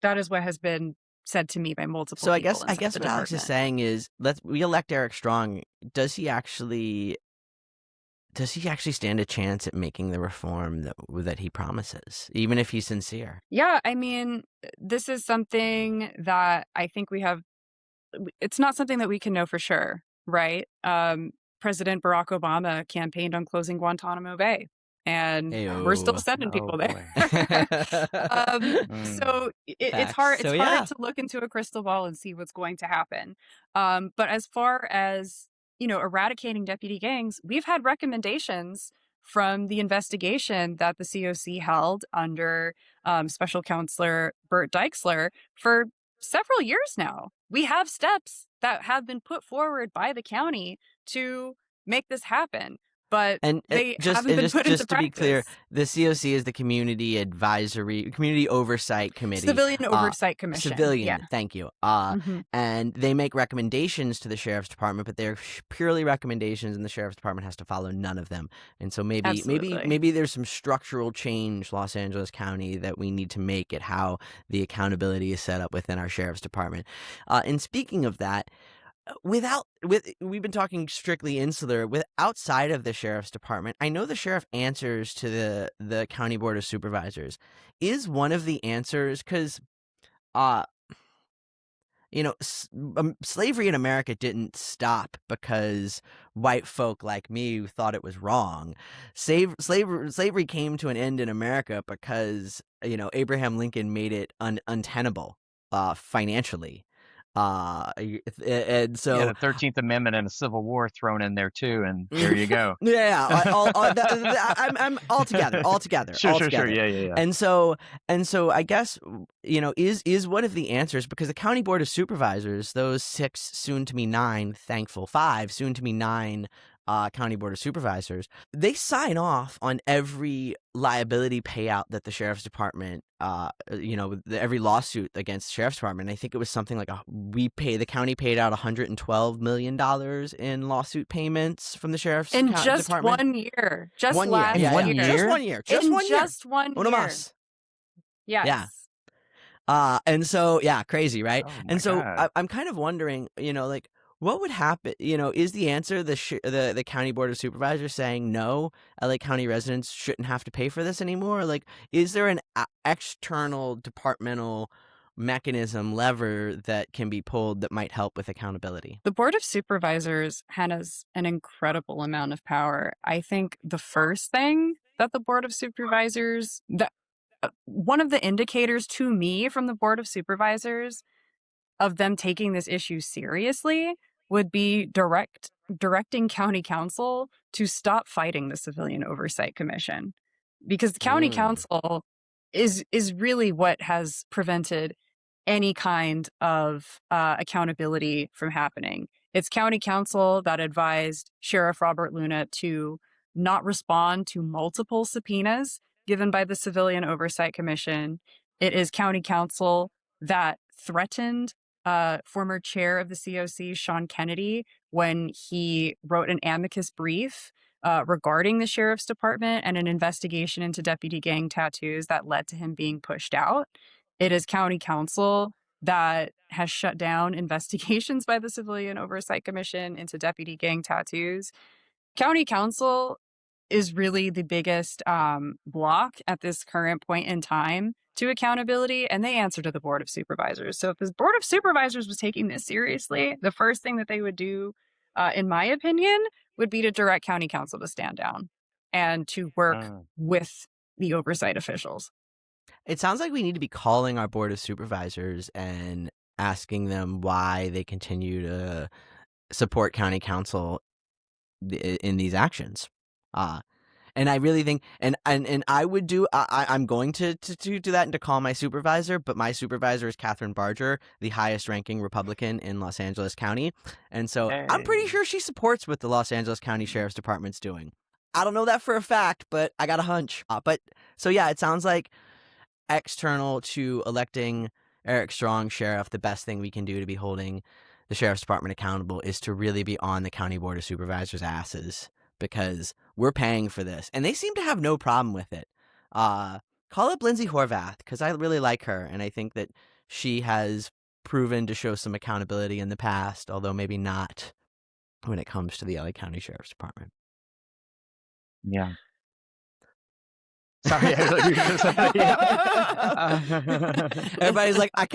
that is what has been said to me by multiple So I people guess inside the what Alex is department. saying is, we elect Eric Strong. Does he actually stand a chance at making the reform that he promises, even if he's sincere? Yeah, I mean, this is something that I think it's not something that we can know for sure, right? President Barack Obama campaigned on closing Guantanamo Bay, and we're still Ayo. sending Oh people boy. there. Mm. So it's Facts. hard. So It's yeah. hard to look into a crystal ball and see what's going to happen. But as far as eradicating deputy gangs, we've had recommendations from the investigation that the COC held under Special Counselor Bert Dykesler for several years now. We have steps that have been put forward by the county to make this happen. but And they haven't been put into just to be clear, practice. the COC is the Community Oversight Committee. Civilian Oversight Commission. Civilian, Yeah. thank you. Mm-hmm. And they make recommendations to the sheriff's department, but they're purely recommendations, and the sheriff's department has to follow none of them. And so Absolutely. maybe there's some structural change, Los Angeles County, that we need to make at how the accountability is set up within our sheriff's department. And speaking of that, we've been talking strictly insular. With outside of the sheriff's department, I know the sheriff answers to the county board of supervisors. Is one of the answers, because slavery in America didn't stop because white folk like me thought it was wrong. Slavery came to an end in America because Abraham Lincoln made it untenable financially. And so the 13th Amendment and the Civil War thrown in there too, and there you go. I'm all together. Sure. Yeah. And so I guess is one of the answers, because the county board of supervisors, those 6, soon to be 9, thankful 5, soon to be 9 county board of supervisors, they sign off on every liability payout that the sheriff's department, every lawsuit against the sheriff's department. I think it was something like the county paid out $112 million in lawsuit payments from the sheriff's department. In just 1 year. Just one last year. year. Just 1 year. Just 1 year. Just 1 year. Uno más. Yes. Yeah. And so, crazy, right? Oh And so God. I'm kind of wondering, what would happen? Is the answer the county board of supervisors saying no, LA County residents shouldn't have to pay for this anymore? Like, is there an external departmental mechanism, lever, that can be pulled that might help with accountability? The Board of Supervisors has an incredible amount of power. I think the first thing that the Board of Supervisors, one of the indicators to me from the Board of Supervisors of them taking this issue seriously would be directing county council to stop fighting the Civilian Oversight Commission, because the county council is really what has prevented any kind of accountability from happening. It's county council that advised Sheriff Robert Luna to not respond to multiple subpoenas given by the Civilian Oversight Commission. It is county council that threatened former chair of the COC, Sean Kennedy, when he wrote an amicus brief regarding the sheriff's department and an investigation into deputy gang tattoos that led to him being pushed out. It is county council that has shut down investigations by the Civilian Oversight Commission into deputy gang tattoos. County council is really the biggest block at this current point in time to accountability, and they answer to the Board of Supervisors. So if the Board of Supervisors was taking this seriously, the first thing that they would do, in my opinion, would be to direct county council to stand down and to work with the oversight officials. It sounds like we need to be calling our Board of Supervisors and asking them why they continue to support county council in these actions. And I really think, and I would do, I'm going to do that and to call my supervisor, but my supervisor is Catherine Barger, the highest ranking Republican in Los Angeles County. And so I'm pretty sure she supports what the Los Angeles County Sheriff's Department's doing. I don't know that for a fact, but I got a hunch. So it sounds like external to electing Eric Strong sheriff, the best thing we can do to be holding the Sheriff's Department accountable is to really be on the County Board of Supervisors' asses, because we're paying for this, and they seem to have no problem with it. Call up Lindsay Horvath, because I really like her, and I think that she has proven to show some accountability in the past, although maybe not when it comes to the LA County Sheriff's Department. Yeah. Sorry, Everybody's like, I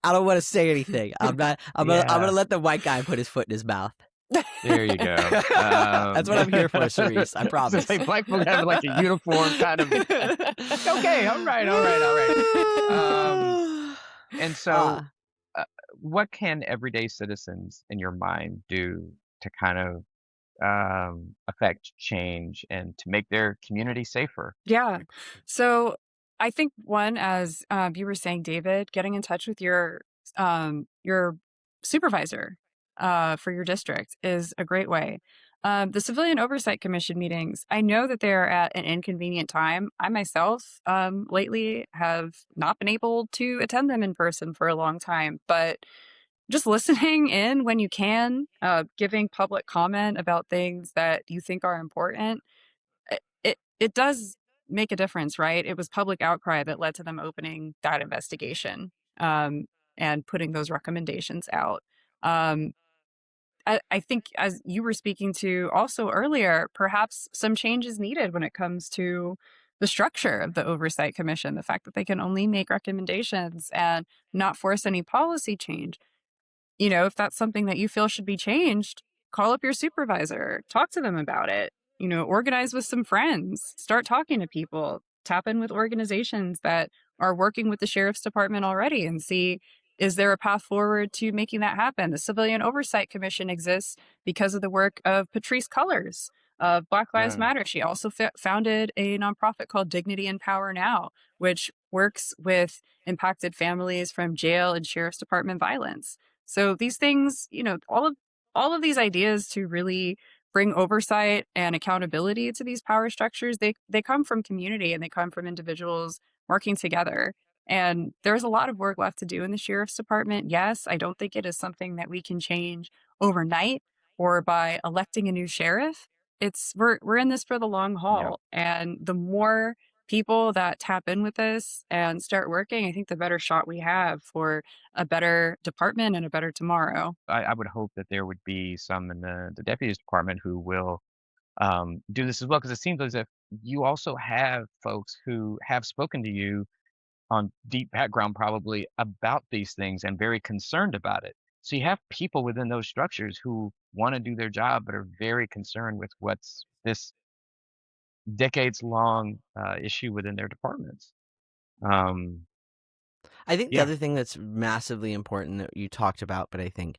don't want to say anything. I'm gonna let the white guy put his foot in his mouth. There you go. That's what I'm here for, Cerise. I promise. Like black folk have like a uniform kind of. Okay, all right. And so, what can everyday citizens in your mind do to kind of affect change and to make their community safer? Yeah. So I think one, as you were saying, David, getting in touch with your supervisor for your district is a great way. The Civilian Oversight Commission meetings, I know that they're at an inconvenient time. I myself, lately have not been able to attend them in person for a long time, but just listening in when you can, giving public comment about things that you think are important, it does make a difference, right? It was public outcry that led to them opening that investigation, um, and putting those recommendations out. Um, I think, as you were speaking to also earlier, perhaps some change is needed when it comes to the structure of the Oversight Commission, the fact that they can only make recommendations and not force any policy change. If that's something that you feel should be changed, call up your supervisor, talk to them about it, organize with some friends, start talking to people, tap in with organizations that are working with the sheriff's department already and see, is there a path forward to making that happen? The Civilian Oversight Commission exists because of the work of Patrice Cullors of Black Lives Mm, Matter. She also founded a nonprofit called Dignity and Power Now, which works with impacted families from jail and sheriff's department violence. So these things, all of these ideas to really bring oversight and accountability to these power structures, they come from community and they come from individuals working together. And there's a lot of work left to do in the sheriff's department. Yes, I don't think it is something that we can change overnight or by electing a new sheriff. We're in this for the long yep. haul. And the more people that tap in with this and start working, I think the better shot we have for a better department and a better tomorrow. I would hope that there would be some in the deputies department who will do this as well, because it seems as if you also have folks who have spoken to you on deep background probably about these things and very concerned about it. So you have people within those structures who want to do their job but are very concerned with what's this decades long issue within their departments. Um, I think the yeah, other thing that's massively important that you talked about, but I think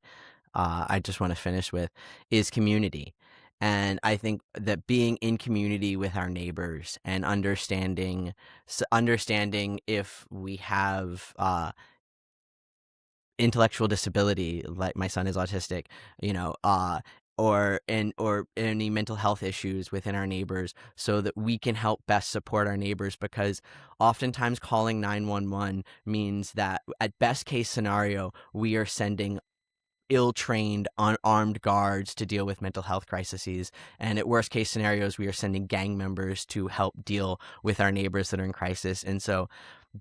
I just want to finish with, is community. And I think that being in community with our neighbors and understanding if we have intellectual disability, like my son is autistic, you know, or any mental health issues within our neighbors, so that we can help best support our neighbors, because oftentimes calling 911 means that at best case scenario we are sending ill-trained, unarmed guards to deal with mental health crises, and at worst case scenarios we are sending gang members to help deal with our neighbors that are in crisis. And so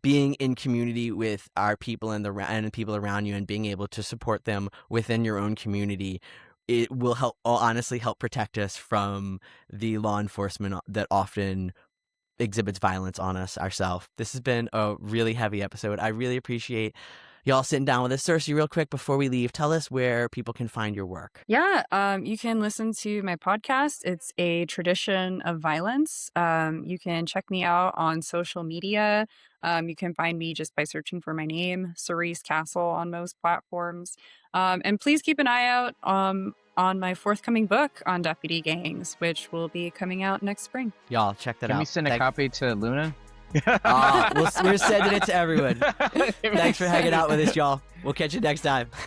being in community with our people and people around you and being able to support them within your own community, it will honestly help protect us from the law enforcement that often exhibits violence on us ourselves. This has been a really heavy episode. I really appreciate y'all sitting down with us. Cersei, real quick before we leave, tell us where people can find your work. Yeah, you can listen to my podcast. It's A Tradition of Violence. You can check me out on social media. You can find me just by searching for my name, Cerise Castle, on most platforms. And please keep an eye out on my forthcoming book on deputy gangs, which will be coming out next spring. Y'all check that can out. we send a copy to Luna? We're sending it to everyone. Thanks for hanging out with us, y'all. We'll catch you next time.